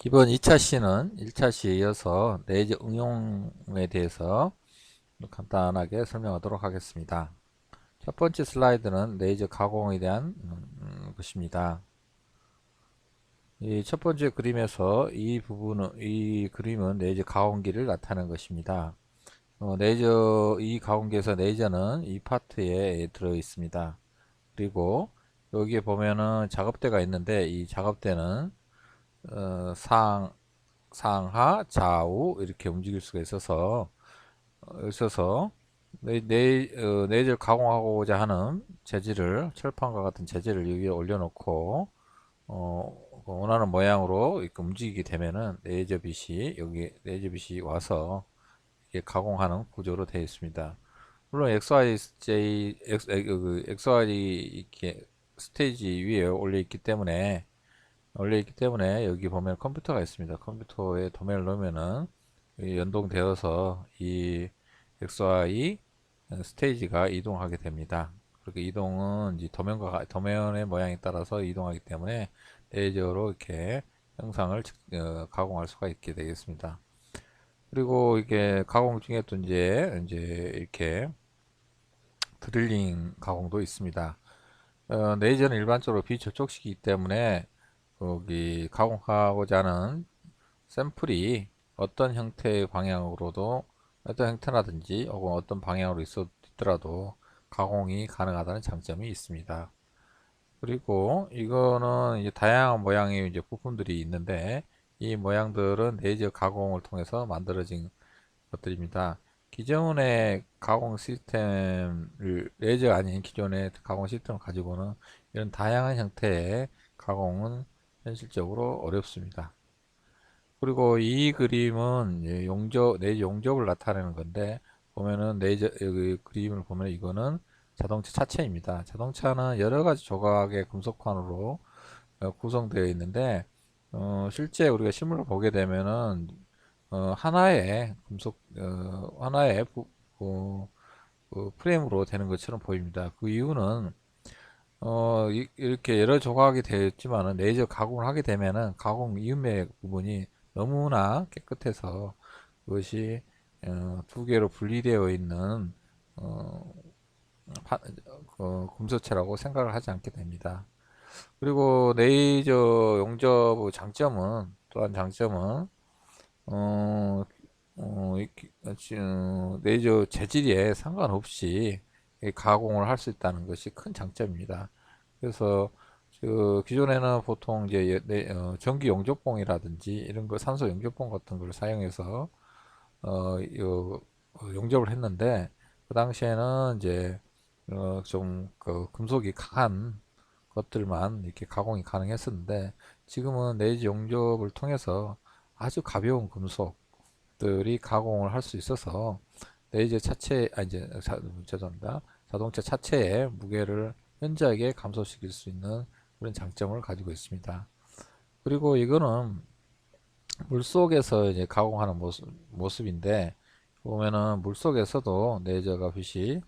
기본 2차 C는 1차 C에 이어서 레이저 응용에 대해서 간단하게 설명하도록 하겠습니다. 첫 번째 슬라이드는 레이저 가공에 대한 것입니다. 이 첫 번째 그림에서 이 그림은 레이저 가공기를 나타내는 것입니다. 이 가공기에서 레이저는 이 파트에 들어 있습니다. 그리고 여기에 보면은 작업대가 있는데 이 작업대는 어, 상 상하, 좌우 이렇게 움직일 수가 있어서 내재를 가공하고자 하는 재질을 철판과 같은 재질을 여기에 올려놓고 원하는 모양으로 이렇게 움직이게 되면은 레이저 빛이 와서 이렇게 가공하는 구조로 되어 있습니다. 물론 XY 이렇게 스테이지 위에 올려 있기 때문에 여기 보면 컴퓨터가 있습니다. 컴퓨터에 도면을 넣으면은 연동되어서 이 XY 스테이지가 이동하게 됩니다. 그렇게 이동은 이제 도면의 모양에 따라서 이동하기 때문에 레이저로 이렇게 형상을 가공할 수가 있게 되겠습니다. 그리고 이게 가공 중에 또 이제 이렇게 드릴링 가공도 있습니다. 레이저는 일반적으로 비접촉식이기 때문에 거기 가공하고자 하는 샘플이 어떤 형태의 방향으로도 어떤 형태라든지 혹은 어떤 방향으로 있더라도 가공이 가능하다는 장점이 있습니다. 그리고 이거는 이제 다양한 모양의 이제 부품들이 있는데 이 모양들은 레이저 가공을 통해서 만들어진 것들입니다. 기존의 가공 시스템을 레이저 아닌 기존의 가공 시스템을 가지고는 이런 다양한 형태의 가공은 현실적으로 어렵습니다. 그리고 이 그림은 레이저 용접을 나타내는 건데 보면은 레이저 여기 그림을 보면 이거는 자동차 차체입니다. 자동차는 여러 가지 조각의 금속관으로 구성되어 있는데 실제 우리가 실물을 보게 되면은 하나의 프레임으로 되는 것처럼 보입니다. 그 이유는 이렇게 여러 조각이 되어 있지만은 레이저 가공을 하게 되면은 가공 이음의 부분이 너무나 깨끗해서 그것이 두 개로 분리되어 있는 어, 파- 금속체라고 생각을 하지 않게 됩니다. 그리고 레이저 용접의 장점은 어, 레이저 재질에 상관없이 가공을 할 수 있다는 것이 큰 장점입니다. 그래서 기존에는 보통 이제 전기 용접봉이라든지 이런 거 산소 용접봉 같은 걸 사용해서 용접을 했는데 그 당시에는 이제 좀 그 금속이 강한 것들만 이렇게 가공이 가능했었는데 지금은 레이저 용접을 통해서 아주 가벼운 금속들이 가공을 할 수 있어서 레이저 차체 아 이제 죄송합니다. 자동차 차체의 무게를 현저하게 감소시킬 수 있는 그런 장점을 가지고 있습니다. 그리고 이거는 물속에서 이제 가공하는 모습인데 보면은 물속에서도 레이저가 빛이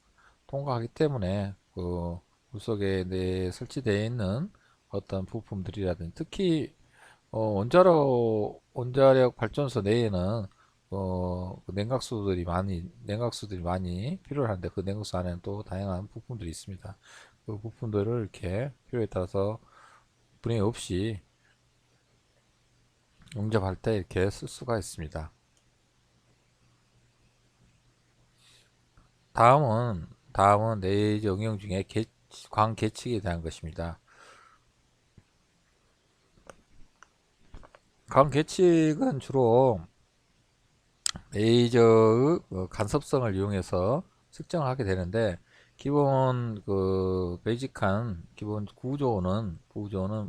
통과하기 때문에 그 물속에 설치되어 있는 어떤 부품들이라든지 특히 원자력 발전소 내에는 그 냉각수들이 많이 필요한데 그 냉각수 안에는 또 다양한 부품들이 있습니다. 그 부품들을 이렇게 필요에 따라서 분해 없이 용접할 때 이렇게 쓸 수가 있습니다. 다음은 레이저 응용 중에 광계측에 대한 것입니다. 광계측은 주로 레이저의 간섭성을 이용해서 측정을 하게 되는데 기본 그 베이직한 기본 구조는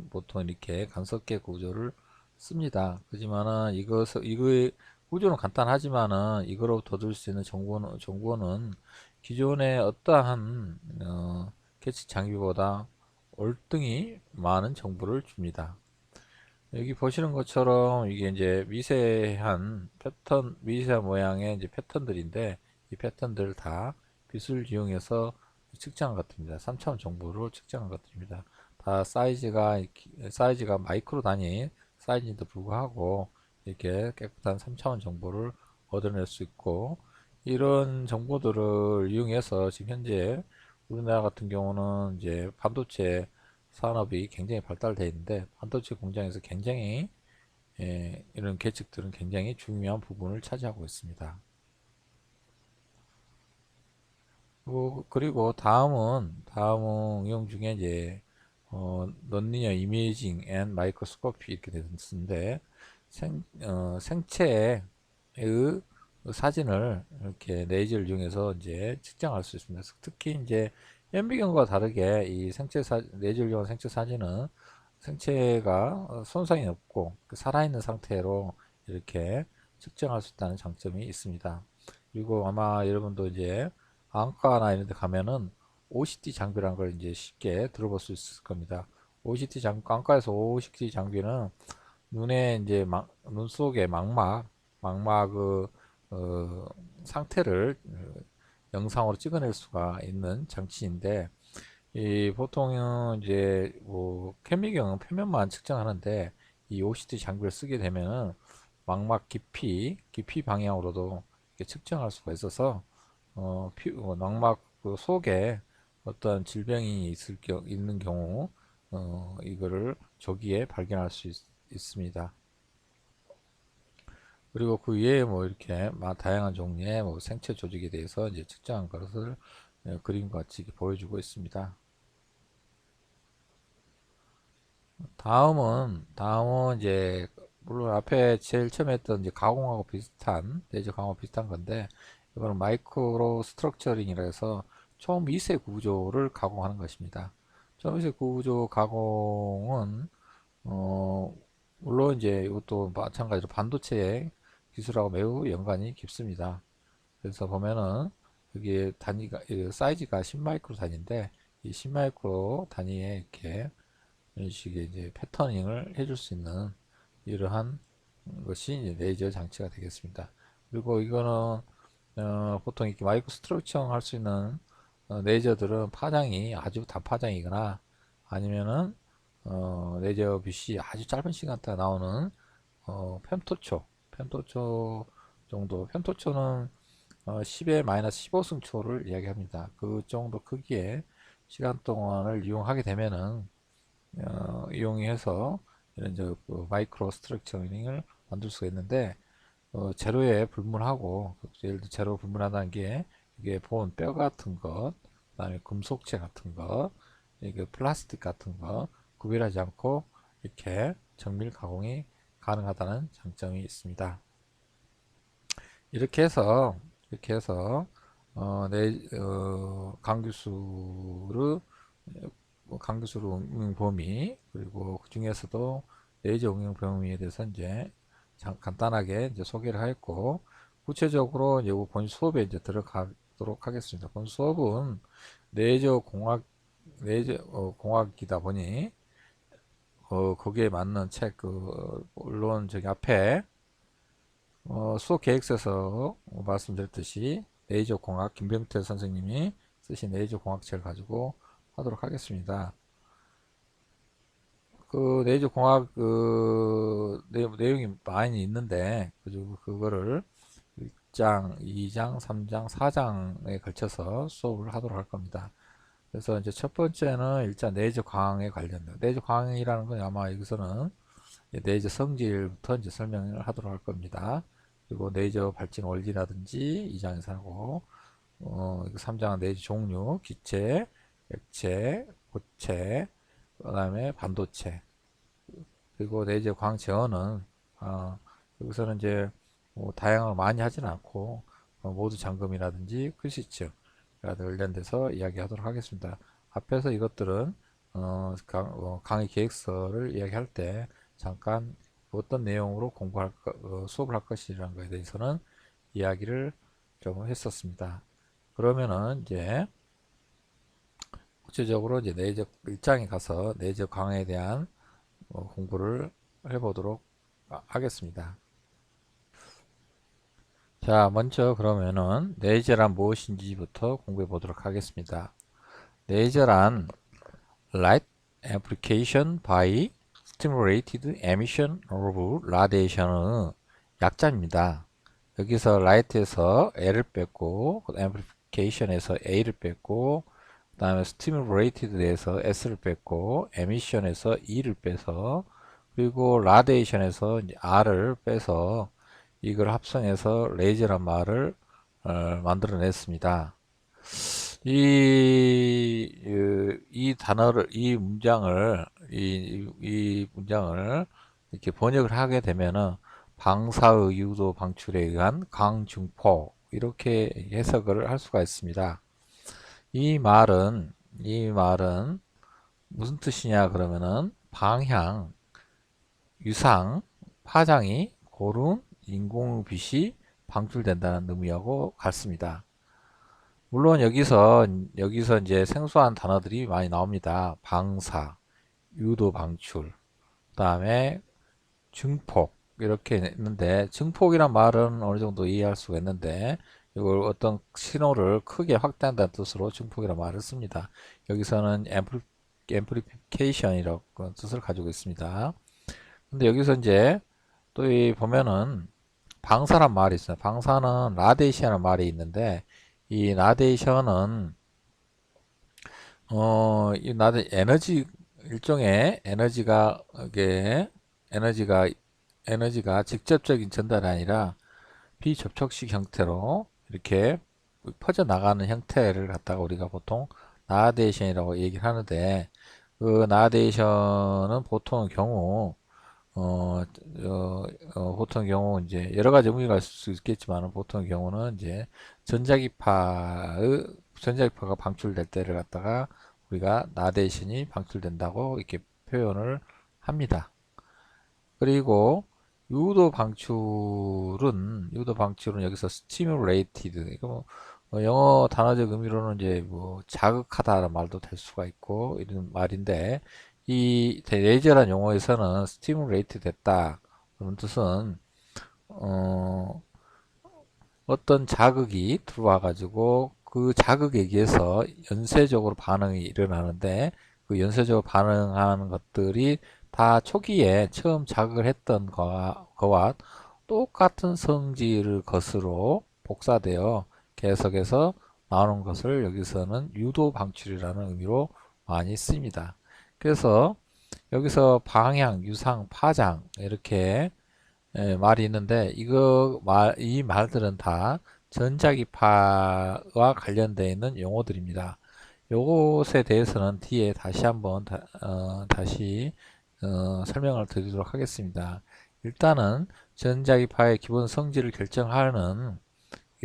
보통 이렇게 간섭계 구조를 씁니다. 그지만은 이거의 구조는 간단하지만은 이거로부터 얻을 수 있는 정보는 기존의 어떠한 계측 장비보다 월등히 많은 정보를 줍니다. 여기 보시는 것처럼 이게 이제 미세한 모양의 이제 패턴들인데 이 패턴들을 다 빛을 이용해서 측정한 것들입니다. 3차원 정보를 측정한 것들입니다. 다 사이즈가 마이크로 단위 사이즈인데도 불구하고 이렇게 깨끗한 3차원 정보를 얻어낼 수 있고, 이런 정보들을 이용해서 지금 현재 우리나라 같은 경우는 이제 반도체 산업이 굉장히 발달되어 있는데, 반도체 공장에서 굉장히 이런 계측들은 굉장히 중요한 부분을 차지하고 있습니다. 그리고 다음은 응용 중에 이제 논리니어 이미징 앤 마이크로스코피 이렇게 되는데, 생체의 사진을 이렇게 레이저를 이용해서 이제 측정할 수 있습니다. 특히 이제 현미경과 다르게 이 레이저를 이용한 생체 사진은 생체가 손상이 없고 살아있는 상태로 이렇게 측정할 수 있다는 장점이 있습니다. 그리고 아마 여러분도 이제 안과나 이런 데 가면은 OCT 장비라는 걸 이제 쉽게 들어볼 수 있을 겁니다. 안과에서 OCT 장비는 눈에 이제 눈 속의 망막 상태를 영상으로 찍어낼 수가 있는 장치인데, 이 보통은 이제 뭐 캠미경은 표면만 측정하는데, 이 OCT 장비를 쓰게 되면은 망막 깊이 방향으로도 이렇게 측정할 수가 있어서 망막 그 속에 어떤 질병이 있는 경우 이거를 조기에 발견할 수 있습니다. 그리고 그 위에 뭐 이렇게 다양한 종류의 뭐 생체 조직에 대해서 이제 측정한 것을 그림과 같이 보여주고 있습니다. 다음은 이제 물론 앞에 제일 처음에 했던 이제 가공하고 비슷한 레이저 가공하고 비슷한 건데, 이거는 마이크로 스트럭처링이라 해서 초미세 구조를 가공하는 것입니다. 초미세 구조 가공은 어 물론 이제 이것도 마찬가지로 반도체 기술하고 매우 연관이 깊습니다. 그래서 보면은 여기 단위가 사이즈가 10마이크로 단위인데, 이 10마이크로 단위에 이렇게 이런 식의 이제 패터닝을 해줄 수 있는 이러한 것이 이제 레이저 장치가 되겠습니다. 그리고 이거는 보통 이렇게 마이크로 스트럭처링 할 수 있는 레이저들은 파장이 아주 단파장이거나 아니면은 레이저 빛이 아주 짧은 시간 동안 나오는 fem토초 정도. fem토초는 10의 마이너스 15승초를 이야기합니다. 그 정도 크기의 시간 동안을 이용하게 되면은 이용해서 이런 그 마이크로 스트럭처링을 만들 수가 있는데, 재료에 불문하고, 예를 들어 재료 불문하다는 게 이게 뼈 같은 것, 그다음에 금속체 같은 것, 이게 플라스틱 같은 거 구별하지 않고 이렇게 정밀 가공이 가능하다는 장점이 있습니다. 이렇게 해서 강규수의 응용 범위, 그리고 그 중에서도 레이저 응용 범위에 대해서 이제 간단하게 이제 소개를 하였고, 구체적으로 이제 본 수업에 이제 들어가도록 하겠습니다. 본 수업은 레이저 공학 공학이다 보니 거기에 맞는 책, 물론 저기 앞에 수업 계획서에서 말씀드렸듯이 레이저 공학 김병태 선생님이 쓰신 레이저 공학책을 가지고 하도록 하겠습니다. 그 레이저 공학 내용이 많이 있는데, 그거를 1장, 2장, 3장, 4장에 걸쳐서 수업을 하도록 할 겁니다. 그래서 이제 첫 번째는 일단 레이저 광에 관련된, 레이저 광이라는 건 아마 여기서는 레이저 성질부터 이제 설명을 하도록 할 겁니다. 그리고 레이저 발진 원리라든지 2장에서 하고, 3장은 레이저 종류, 기체, 액체, 고체, 그 다음에 반도체, 그리고 레이저 광 제어는 여기서는 이제 뭐 다양한 걸 많이 하지는 않고 모두 잠금이라든지 쿨시츠 관련돼서 이야기하도록 하겠습니다. 앞에서 이것들은 강의 계획서를 이야기할 때 잠깐 어떤 내용으로 수업을 할 것이라는 것에 대해서는 이야기를 좀 했었습니다. 그러면은 이제 구체적으로 이제 레이저 1장에 가서 레이저 강에 대한 공부를 해보도록 하겠습니다. 자, 먼저 그러면은 레이저란 무엇인지부터 공부해 보도록 하겠습니다. 레이저란 Light Application by Stimulated Emission of Radiation의 약자입니다. 여기서 light에서 L을 뺐고, amplification에서 A를 뺐고, 그 다음에 stimulated에서 S를 뺐고, emission에서 E를 빼서, 그리고 radiation에서 R을 빼서 이걸 합성해서 레이저란 말을 만들어냈습니다. 이 단어를, 이 문장을 이렇게 번역을 하게 되면은 방사의 유도 방출에 의한 강중포, 이렇게 해석을 할 수가 있습니다. 이 말은 무슨 뜻이냐 그러면은 방향, 유상, 파장이 고른 인공빛이 방출된다는 의미하고 같습니다. 물론 여기서 이제 생소한 단어들이 많이 나옵니다. 방사, 유도 방출, 그다음에 증폭, 이렇게 있는데, 증폭이란 말은 어느 정도 이해할 수가 있는데, 이걸 어떤 신호를 크게 확대한다는 뜻으로 증폭이라는 말을 씁니다. 여기서는 amplification이라고 뜻을 가지고 있습니다. 근데 여기서 이제 또 이 보면은 방사란 말이 있어요. 방사는 라디에이션이라는 말이 있는데, 이 라디에이션은 이 에너지, 일종의 에너지가 직접적인 전달이 아니라 비접촉식 형태로 이렇게 퍼져나가는 형태를 갖다가 우리가 보통 나데이션이라고 얘기를 하는데, 그 나데이션은 어, 보통 경우 이제 여러 가지 의미가 있을 수 있겠지만, 보통 경우는 이제 전자기파가 방출될 때를 갖다가 우리가 나데이션이 방출된다고 이렇게 표현을 합니다. 그리고 유도 방출은 여기서 stimulated, 이거 영어 단어적 의미로는 이제 뭐 자극하다라는 말도 될 수가 있고 이런 말인데, 이 레이저란 용어에서는 stimulate 됐다 그런 뜻은 어, 어떤 자극이 들어와 가지고 그 자극에 의해서 연쇄적으로 반응이 일어나는데, 그 연쇄적으로 반응하는 것들이 다 초기에 처음 자극을 했던 거와 똑같은 성질을 것으로 복사되어 계속해서 나오는 것을 여기서는 유도 방출이라는 의미로 많이 씁니다. 그래서 여기서 방향, 유상, 파장 이렇게 말이 있는데, 이 말들은 다 전자기파와 관련되어 있는 용어들입니다. 요것에 대해서는 뒤에 다시 한번 다시 설명을 드리도록 하겠습니다. 일단은 전자기파의 기본 성질을 결정하는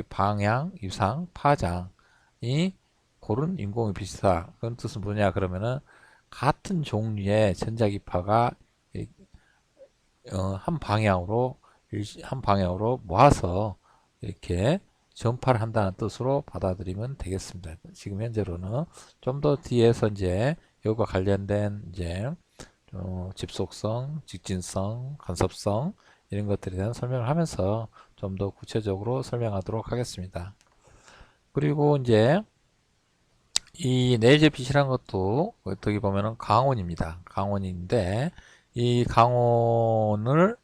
방향, 유상, 파장이 고른 인공의 빛이다. 그런 뜻은 뭐냐 그러면은 같은 종류의 전자기파가 한 방향으로 모아서 이렇게 전파를 한다는 뜻으로 받아들이면 되겠습니다. 지금 현재로는 좀 더 뒤에서 이제 이것과 관련된 이제 집속성, 직진성, 간섭성 이런 것들에 대한 설명을 하면서 좀 더 구체적으로 설명하도록 하겠습니다. 그리고 이제 이 레이저 빛이란 것도 어떻게 보면은 강원입니다. 강원인데, 이 강원을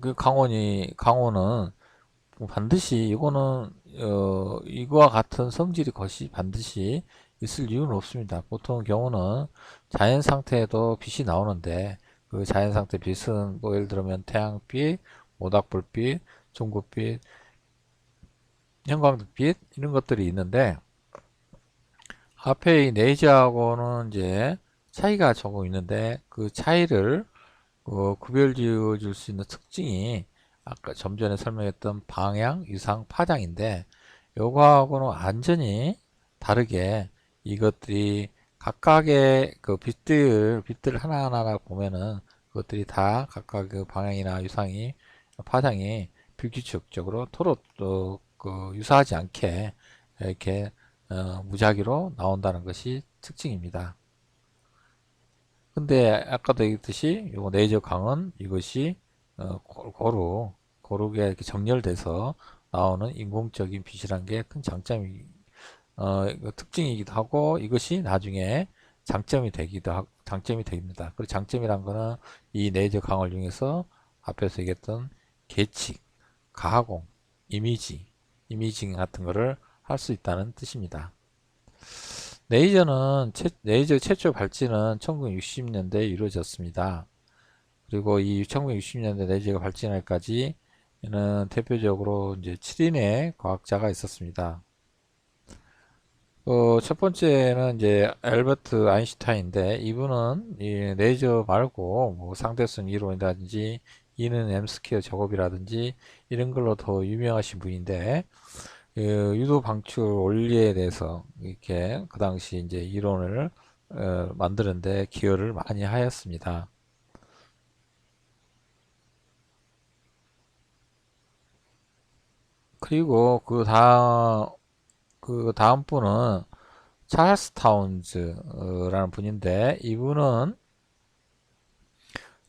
그 강원은 반드시 이거와 같은 성질의 것이 반드시 있을 이유는 없습니다. 보통 경우는 자연 상태에도 빛이 나오는데, 그 자연 상태 빛은 뭐 예를 들면 태양빛, 모닥불빛, 중구빛, 형광등빛 이런 것들이 있는데, 앞에 이 레이저하고는 이제 차이가 조금 있는데, 그 차이를 구별 지어 줄 수 있는 특징이 아까 좀 전에 설명했던 방향, 유상, 파장인데, 요거하고는 완전히 다르게 이것들이 각각의 그 빛들 하나하나 보면은 그것들이 다 각각 그 방향이나 유상이, 파장이 불규칙적으로 서로 유사하지 않게 이렇게 무작위로 나온다는 것이 특징입니다. 근데 아까도 얘기했듯이 요 레이저 강은 이것이 고르게 이렇게 정렬돼서 나오는 인공적인 빛이란 게 큰 장점이 특징이기도 하고, 이것이 나중에 장점이 되기도 장점이 됩니다. 그리고 장점이란 거는 이 레이저 강화를 이용해서 앞에서 얘기했던 계측, 가공, 이미징 같은 거를 할 수 있다는 뜻입니다. 레이저 최초 발진은 1960년대에 이루어졌습니다. 그리고 이 1960년대 레이저가 발진할까지는 대표적으로 이제 7인의 과학자가 있었습니다. 첫 번째는 이제 알버트 아인슈타인인데 이분은 이 레이저 말고 뭐 상대성 이론이라든지 E는 M 스퀘어 제곱이라든지 이런 걸로 더 유명하신 분인데 유도 방출 원리에 대해서 이렇게 그 당시 이제 이론을 만드는데 기여를 많이 하였습니다. 그리고 그 다음 분은 찰스 타운즈라는 분인데 이분은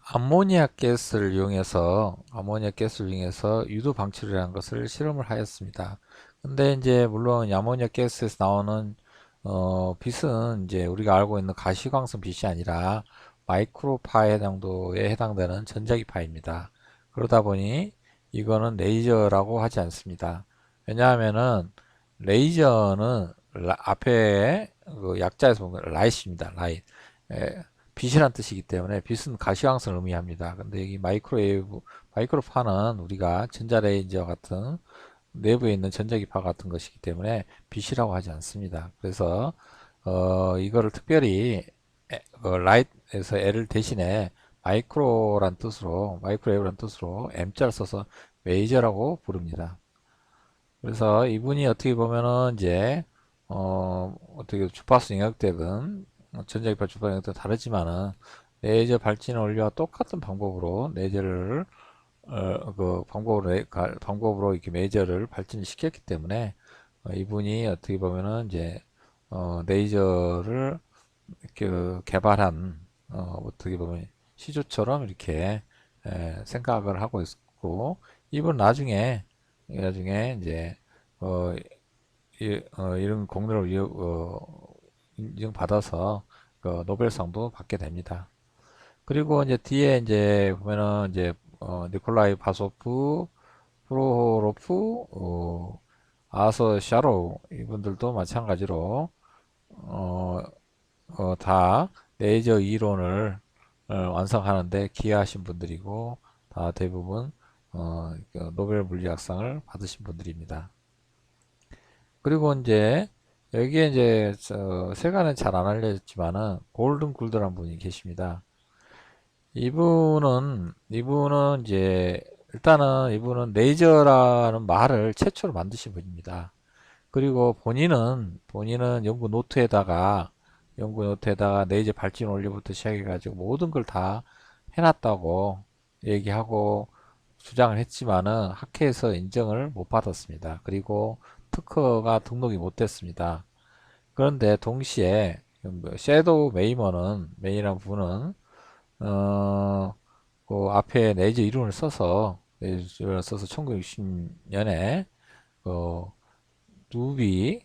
아모니아 가스를 이용해서 유도 방출이라는 것을 실험을 하였습니다. 근데 이제 물론 아모니아 가스에서 나오는 빛은 이제 우리가 알고 있는 가시광선 빛이 아니라 마이크로파의 정도에 해당되는 전자기파입니다. 그러다 보니 이거는 레이저라고 하지 않습니다. 왜냐하면은 레이저는 앞에 그 약자에서 보면 라이트입니다. 라이트. 빛이란 뜻이기 때문에 빛은 가시광선을 의미합니다. 근데 여기 마이크로파는 우리가 전자레인저 같은 내부에 있는 전자기파 같은 것이기 때문에 빛이라고 하지 않습니다. 그래서 이거를 특별히 라이트에서 L을 대신에 마이크로웨이브란 뜻으로 M자를 써서 메이저라고 부릅니다. 그래서 이분이 어떻게 보면은 이제 어떻게 주파수 영역대든 전자기파 주파수 영역대 다르지만은 레이저 발진 원리와 똑같은 방법으로 레이저를 그 방법으로 이렇게 레이저를 발진을 시켰기 때문에 이분이 어떻게 보면은 이제 레이저를 이렇게 개발한 어떻게 보면 시조처럼 이렇게 생각을 하고 있고 이분 나중에 이제 어, 이런 공로를 인정받아서 그 노벨상도 받게 됩니다. 그리고 이제 뒤에 이제 보면은 이제 니콜라이 바소프, 프로호로프, 아서 샤로우 이분들도 마찬가지로 어, 다 레이저 이론을 완성하는데 기여하신 분들이고 다 대부분 그 노벨 물리학상을 받으신 분들입니다. 그리고 이제 여기에 이제 세간은 잘 안 알려졌지만은 골든 굴드라는 분이 계십니다. 이분은 이제 일단은 이분은 레이저라는 말을 최초로 만드신 분입니다. 그리고 본인은 연구 노트에다가 레이저 발진 원리부터 시작해가지고 모든 걸 다 해놨다고 얘기하고 주장을 했지만은 학회에서 인정을 못 받았습니다. 그리고 특허가 등록이 못 됐습니다. 그런데 동시에 섀도우 메이라는 분은 그 앞에 레이저 이론을 써서 1960년에 그 루비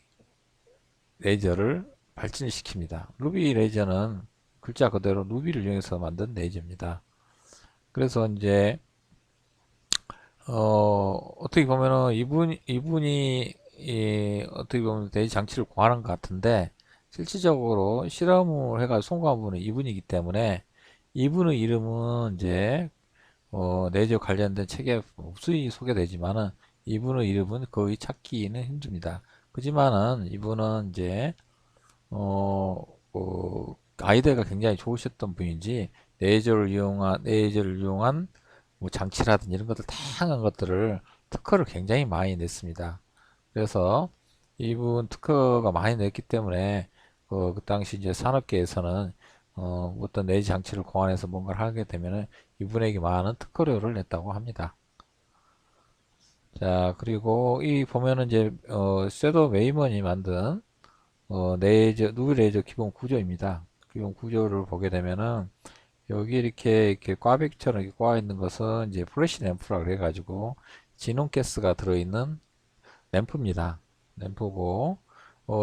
레이저를 발진을 시킵니다. 루비 레이저는 글자 그대로 루비를 이용해서 만든 레이저입니다. 그래서 이제 어떻게 보면은 이분이 어떻게 보면 레이저 장치를 구하는 것 같은데 실질적으로 실험을 해가지고 성공한 분은 이분이기 때문에 이분의 이름은 이제 레이저 관련된 책에 무수히 소개되지만은 이분의 이름은 거의 찾기는 힘듭니다. 그지만은 이분은 이제 어, 아이디어가 굉장히 좋으셨던 분인지 레이저를 이용한 뭐 장치라든지 이런 것들 다양한 것들을 특허를 굉장히 많이 냈습니다. 그래서 이분 특허가 많이 냈기 때문에 그 당시 이제 산업계에서는 어떤 레이저 장치를 공안해서 뭔가를 하게 되면은 이분에게 많은 특허료를 냈다고 합니다. 자, 그리고 이 보면은 이제 섀도우 메이먼이 만든 누비 레이저 기본 구조입니다. 기본 구조를 보게 되면은 여기 이렇게 꽈배기처럼 이렇게 꽈 있는 것은 이제 플래시 램프라고 해가지고 진홍 가스가 들어있는 램프입니다. 램프고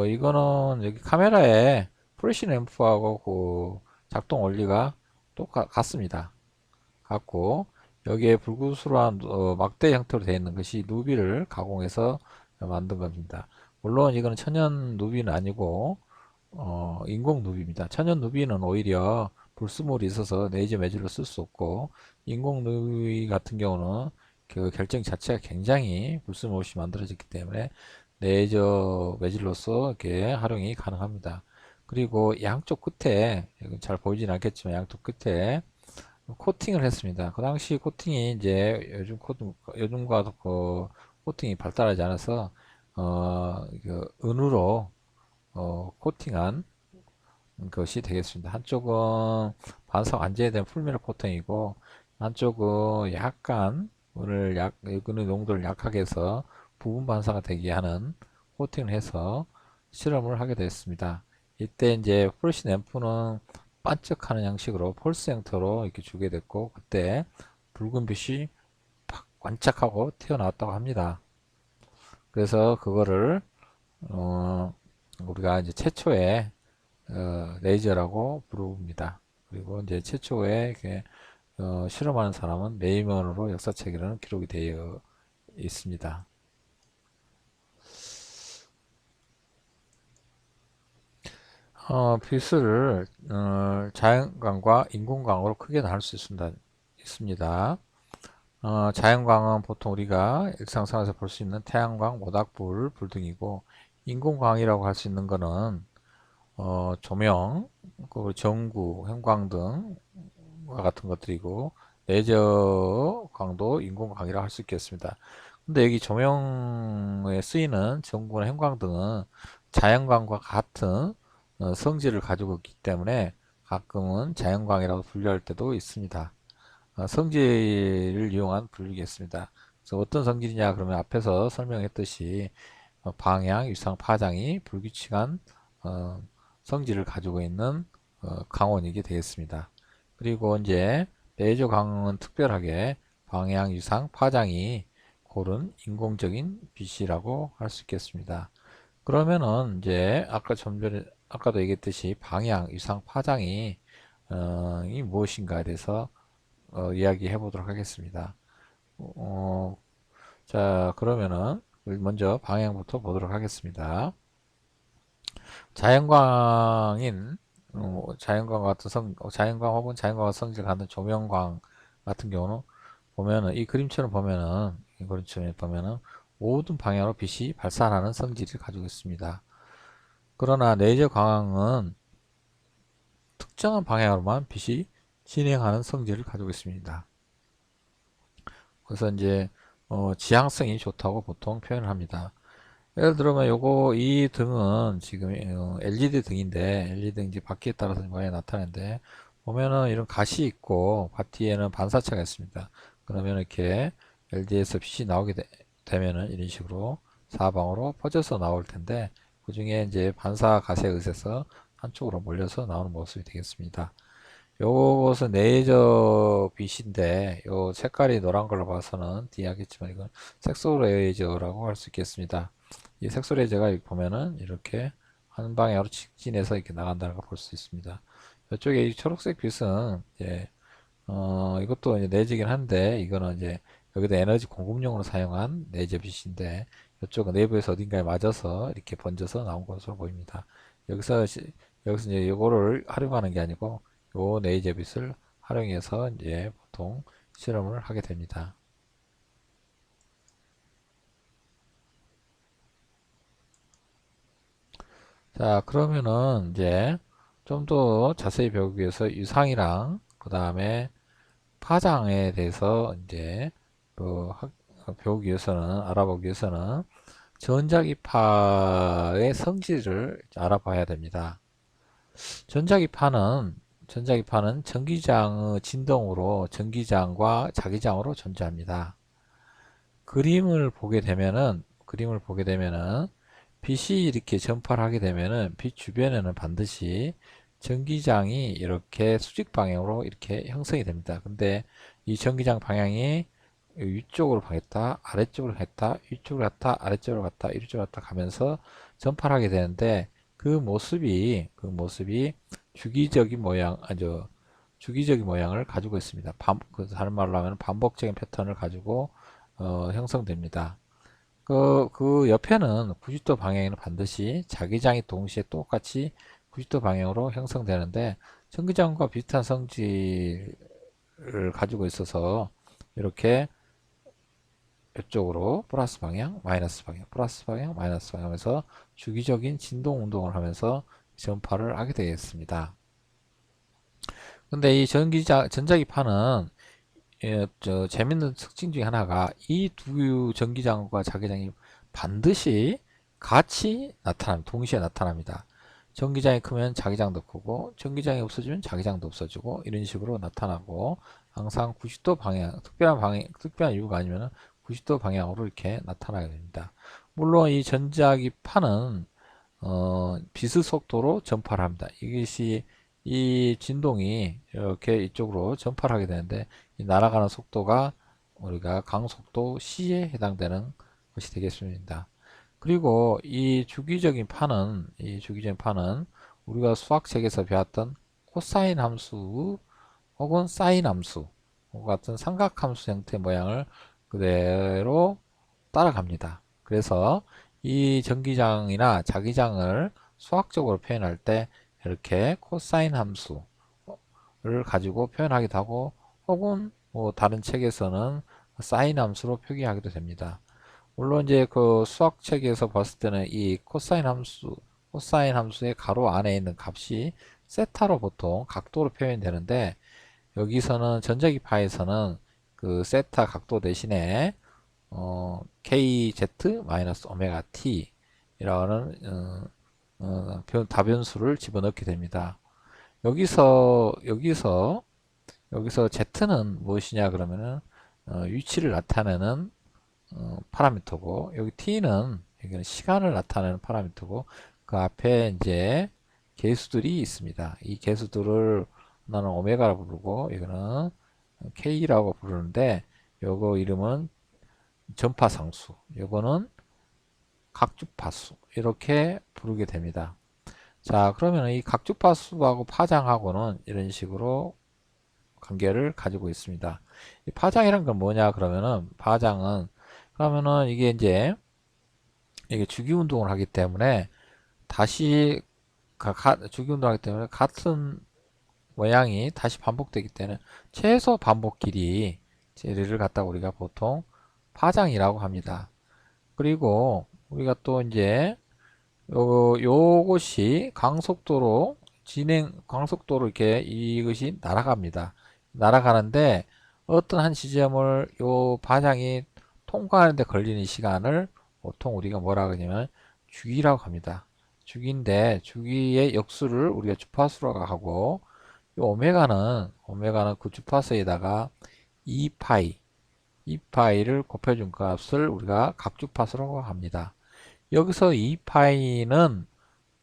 이거는 여기 카메라에 플래시 램프하고 그 작동 원리가 같습니다. 같고 여기에 불구스러운 막대 형태로 되어 있는 것이 누비를 가공해서 만든 겁니다. 물론 이거는 천연 누비는 아니고 인공 누비입니다. 천연 누비는 오히려 불순물이 있어서 레이저 매질로 쓸 수 없고, 인공 누비 같은 경우는 그 결정 자체가 굉장히 불순물 없이 만들어졌기 때문에 레이저 매질로서 이렇게 활용이 가능합니다. 그리고 양쪽 끝에, 여기 잘 보이진 않겠지만 양쪽 끝에 코팅을 했습니다. 그 당시 코팅이 이제 요즘과 그 코팅이 발달하지 않아서 그 은으로 코팅한 것이 되겠습니다. 한쪽은 반사 완제에 대한 풀미러 코팅이고, 한쪽은 약간 은의 농도를 약하게 해서 부분 반사가 되게 하는 코팅을 해서 실험을 하게 됐습니다. 이때 이제 플래시 램프는 반짝하는 양식으로 펄스 형태로 이렇게 주게 됐고, 그때 붉은 빛이 팍 반짝하고 튀어나왔다고 합니다. 그래서 그거를 우리가 이제 최초의 레이저라고 부릅니다. 그리고 이제 최초에 이렇게 실험하는 사람은 레이먼으로 역사책에는 기록이 되어 있습니다. 빛을 자연광과 인공광으로 크게 나눌 수 있습니다. 자연광은 보통 우리가 일상생활에서 볼 수 있는 태양광, 모닥불, 불 등이고, 인공광이라고 할 수 있는 것은 조명, 그 전구, 형광등과 같은 것들이고, 레이저 광도 인공광이라고 할 수 있겠습니다. 근데 여기 조명에 쓰이는 전구나 형광등은 자연광과 같은 성질을 가지고 있기 때문에 가끔은 자연광이라고 분류할 때도 있습니다. 성질을 이용한 분류겠습니다. 그래서 어떤 성질이냐 그러면 앞에서 설명했듯이 방향, 유상, 파장이 불규칙한 성질을 가지고 있는 강원이게 되겠습니다. 그리고 이제 레이저 광은 특별하게 방향, 유상, 파장이 고른 인공적인 빛이라고 할 수 있겠습니다. 그러면은 이제 아까도 얘기했듯이 방향, 유상, 파장이 이 무엇인가에 대해서 이야기해 보도록 하겠습니다. 자, 그러면은 먼저 방향부터 보도록 하겠습니다. 자연광인 자연광 같은 자연광 혹은 자연광 성질 갖는 조명광 같은 경우는 보면은 이 그림처럼 보면은 모든 방향으로 빛이 발산하는 성질을 가지고 있습니다. 그러나 레이저 광은 특정한 방향으로만 빛이 진행하는 성질을 가지고 있습니다. 그래서 이제 지향성이 좋다고 보통 표현을 합니다. 예를 들면 이 등은 지금 LED 등인데, LED 등 이제 바퀴에 따라서 모양이 나타나는데, 보면은 이런 가시 있고 바퀴에는 반사체가 있습니다. 그러면 이렇게 LED에서 빛이 나오게 되면은 이런 식으로 사방으로 퍼져서 나올 텐데, 그 중에 이제 반사 가시에 의해서 한쪽으로 몰려서 나오는 모습이 되겠습니다. 요것은 레이저 빛인데, 요 색깔이 노란 걸로 봐서는 뒤에 하겠지만 이건 색소 레이저라고 할 수 있겠습니다. 이 색소 레이저가 여기 보면은 이렇게 한 방향으로 직진해서 이렇게 나간다는 걸 볼 수 있습니다. 이쪽에 이 초록색 빛은 이제 이것도 이제 레이저긴 한데, 이거는 이제 여기다 에너지 공급용으로 사용한 레이저 빛인데, 이쪽은 내부에서 어딘가에 맞아서 이렇게 번져서 나온 것으로 보입니다. 여기서 여기서 이제 이거를 활용하는 게 아니고 요 레이저 빛을 활용해서 이제 보통 실험을 하게 됩니다. 자, 그러면은 이제 좀 더 자세히 배우기 위해서 유상이랑 그 다음에 파장에 대해서 이제 배우기 위해서는, 알아보기 위해서는 전자기파의 성질을 알아봐야 됩니다. 전자기파는 전기장의 진동으로 전기장과 자기장으로 존재합니다. 그림을 보게 되면은 빛이 이렇게 전파를 하게 되면은 빛 주변에는 반드시 전기장이 이렇게 수직 방향으로 이렇게 형성이 됩니다. 근데 이 전기장 방향이 위쪽으로 가겠다, 아래쪽으로 갔다, 위쪽으로 갔다, 아래쪽으로 갔다, 이쪽으로 갔다 가면서 전파를 하게 되는데, 그 모습이 주기적인 모양, 주기적인 모양을 가지고 있습니다. 다른 말로 하면 반복적인 패턴을 가지고 형성됩니다. 그 옆에는 90도 방향에는 반드시 자기장이 동시에 똑같이 90도 방향으로 형성되는데, 전기장과 비슷한 성질을 가지고 있어서 이렇게 이쪽으로 플러스 방향, 마이너스 방향, 플러스 방향, 마이너스 방향 하면서 주기적인 진동 운동을 하면서 전파를 하게 되겠습니다. 근데 이 전자기파는 재밌는 특징 중에 하나가 이 두 전기장과 자기장이 반드시 같이 동시에 나타납니다. 전기장이 크면 자기장도 크고, 전기장이 없어지면 자기장도 없어지고, 이런 식으로 나타나고, 항상 90도 방향, 특별한 이유가 아니면 90도 방향으로 이렇게 나타나게 됩니다. 물론 이 전자기파는 비스 속도로 전파를 합니다. 이것이 이 진동이 이렇게 이쪽으로 전파를 하게 되는데, 이 날아가는 속도가 우리가 강속도 C에 해당되는 것이 되겠습니다. 그리고 이 주기적인 판은 우리가 수학책에서 배웠던 코사인 함수 혹은 사인 함수 같은 삼각함수 형태 모양을 그대로 따라갑니다. 그래서 이 전기장이나 자기장을 수학적으로 표현할 때 이렇게 코사인 함수를 가지고 표현하기도 하고, 혹은 뭐 다른 책에서는 사인 함수로 표기하기도 됩니다. 물론 이제 그 수학책에서 봤을 때는 이 코사인 함수의 가로 안에 있는 값이 세타로 보통 각도로 표현되는데, 여기서는 전자기파에서는 그 세타 각도 대신에 kz-오메가 t이라는 다변수를 집어넣게 됩니다. 여기서 z는 무엇이냐 그러면은 위치를 나타내는 파라미터고, 여기 t는 여기는 시간을 나타내는 파라미터고, 그 앞에 이제 계수들이 있습니다. 이 계수들을 나는 오메가라고 부르고, 이거는 k라고 부르는데, 요거 이름은 전파상수, 요거는 각주파수, 이렇게 부르게 됩니다. 자, 그러면 이 각주파수하고 파장하고는 이런 식으로 관계를 가지고 있습니다. 이 파장이란 건 뭐냐 그러면은, 그러면은 이게 주기 운동을 하기 때문에 다시 주기 운동을 하기 때문에 같은 모양이 다시 반복되기 때문에 최소 반복 길이를 갖다가 우리가 보통 파장이라고 합니다. 그리고 우리가 또 이제 요것이 광속도로 이렇게 이것이 날아갑니다. 날아가는데 어떤 한 지점을 요 파장이 통과하는데 걸리는 시간을 보통 우리가 뭐라 그러냐면 주기라고 합니다. 주기인데, 주기의 역수를 우리가 주파수라고 하고, 요 오메가는 그 주파수에다가 2파이를 곱해준 값을 우리가 각주파수라고 합니다. 여기서 2파이는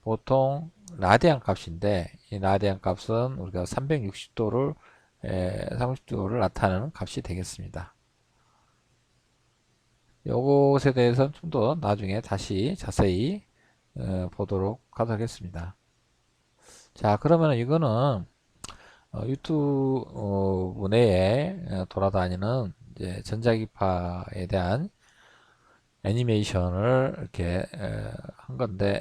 보통 라디안 값인데, 이 라디안 값은 우리가 360도를 나타내는 값이 되겠습니다. 요것에 대해서는 좀 더 나중에 다시 자세히 보도록 하겠습니다. 자, 그러면 이거는 유튜브 내에 돌아다니는 이제 전자기파에 대한 애니메이션을 이렇게 한 건데,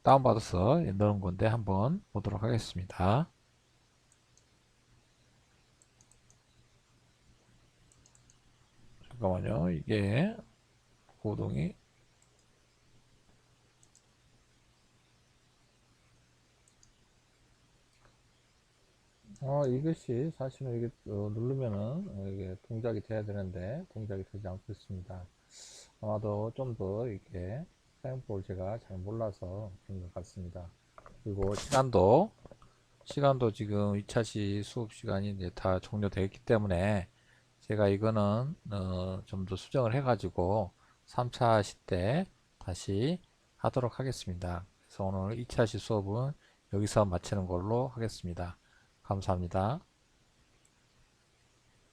다운받아서 넣은 건데 한번 보도록 하겠습니다. 잠깐만요. 이게 고동이 이것이 사실은 이게 누르면은 이게 동작이 돼야 되는데 동작이 되지 않고 있습니다. 아마도 좀 더 이렇게 사용법을 제가 잘 몰라서 그런 것 같습니다. 그리고 시간도 지금 2차시 수업 시간이 이제 다 종료되어 있기 때문에 제가 이거는 좀 더 수정을 해가지고 3차 시 때 다시 하도록 하겠습니다. 그래서 오늘 2차시 수업은 여기서 마치는 걸로 하겠습니다. 감사합니다.